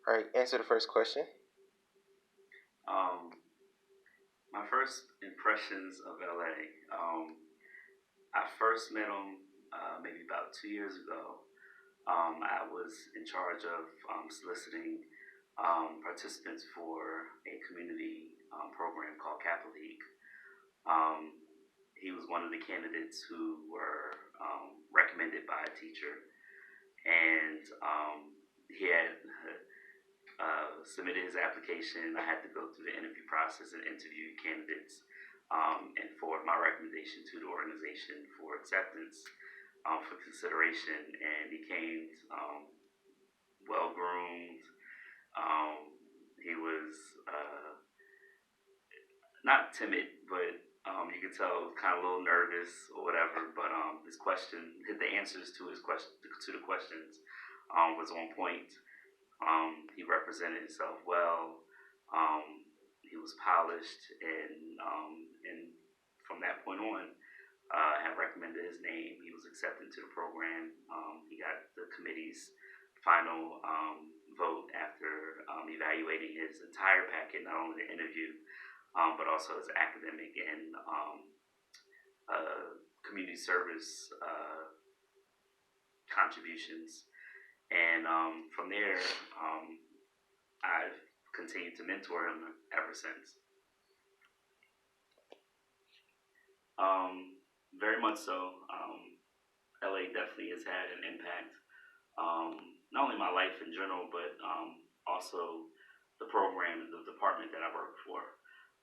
All right, answer the first question. Um, my first impressions of LA. I first met him maybe about 2 years ago. I was in charge of soliciting participants for a community program called Kappa League. Um, he was one of the candidates who were recommended by a teacher, and he had submitted his application. I had to go through the interview process and interview candidates and forward my recommendation to the organization for acceptance for consideration. And he came well groomed. He was not timid, but you could tell kind of a little nervous or whatever. But the answers to his question, to the questions, was on point. He represented himself well. He was polished, and from that point on, had recommended his name. He was accepted to the program. He got the committee's final vote after evaluating his entire packet, not only the interview, but also his academic and community service contributions. And from there, I've continued to mentor him ever since. Very much so. LA definitely has had an impact, not only my life in general, but also the program and the department that I work for.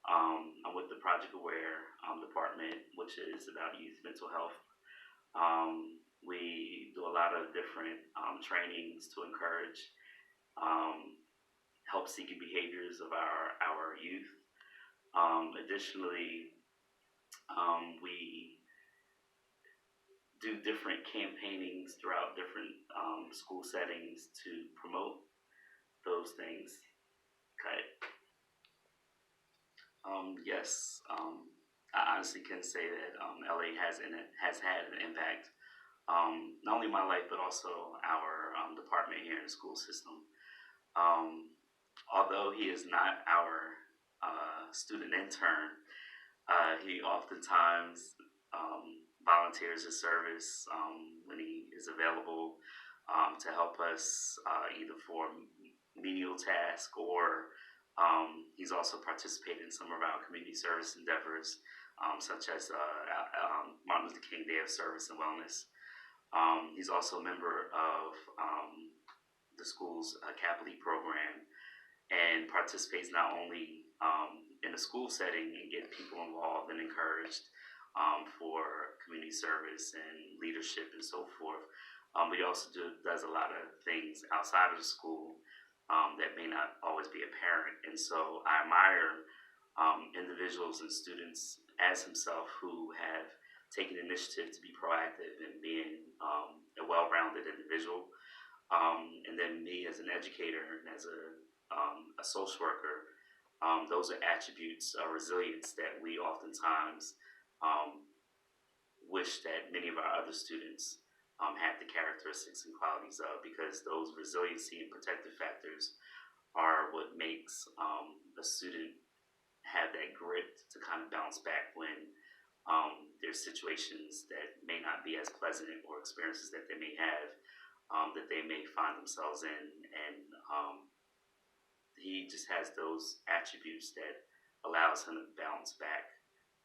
I'm with the Project Aware department, which is about youth mental health. We do a lot of different trainings to encourage um, help seeking behaviors of our youth. Additionally, we do different campaignings throughout different school settings to promote those things. Okay. Yes, I honestly can say that LA has had an impact, not only my life but also our department here in the school system. Um, Although he is not our student intern, he oftentimes volunteers his service when he is available to help us either for menial task or he's also participated in some of our community service endeavors, such as Martin Luther King Day of Service and Wellness. He's also a member of the school's Kappa League program and participates not only in the school setting and get people involved and encouraged for community service and leadership and so forth, but he also does a lot of things outside of the school that may not always be apparent. And so I admire individuals and students as himself who have taken initiative to be proactive and being a well-rounded individual. And then me as an educator and as a social worker, those are attributes of resilience that we oftentimes um, wish that many of our other students had the characteristics and qualities of, because those resiliency and protective factors are what makes a student have that grit to kind of bounce back when there's situations that may not be as pleasant or experiences that they may have that they may find themselves in. And he just has those attributes that allows him to bounce back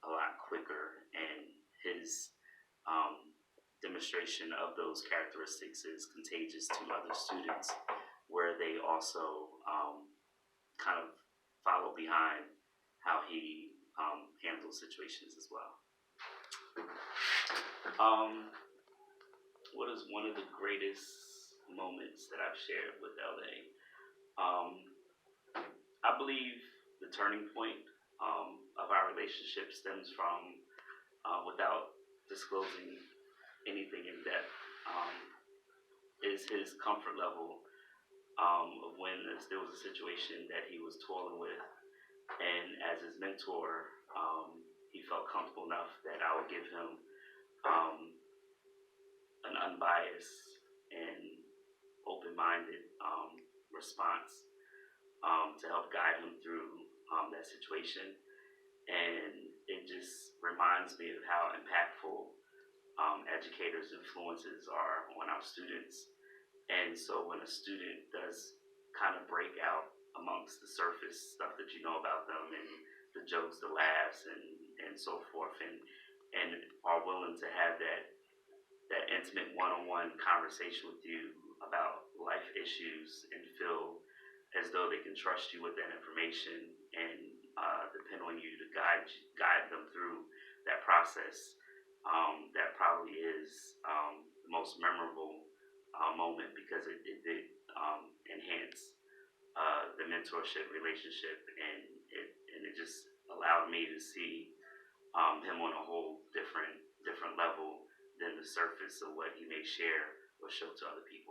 a lot quicker. And his demonstration of those characteristics is contagious to other students, where they also kind of follow behind how he handles situations as well. Um, what is one of the greatest moments that I've shared with LA? Um, I believe the turning point of our relationship stems from, without disclosing anything in depth, is his comfort level of when there was a situation that he was toiling with. And as his mentor, he felt comfortable enough that I would give him an unbiased and open-minded response to help guide him through that situation. And it just reminds me of how impactful educators' influences are on our students. And so when a student does kind of break out amongst the surface stuff that you know about them and the jokes, the laughs, and so forth, and are willing to have that intimate one-on-one conversation with you about life issues and feel as though they can trust you with that information and depend on you to guide them through that process. That probably is the most memorable moment because it did enhance the mentorship relationship, and it just allowed me to see him on a whole different level than the surface of what he may share or show to other people.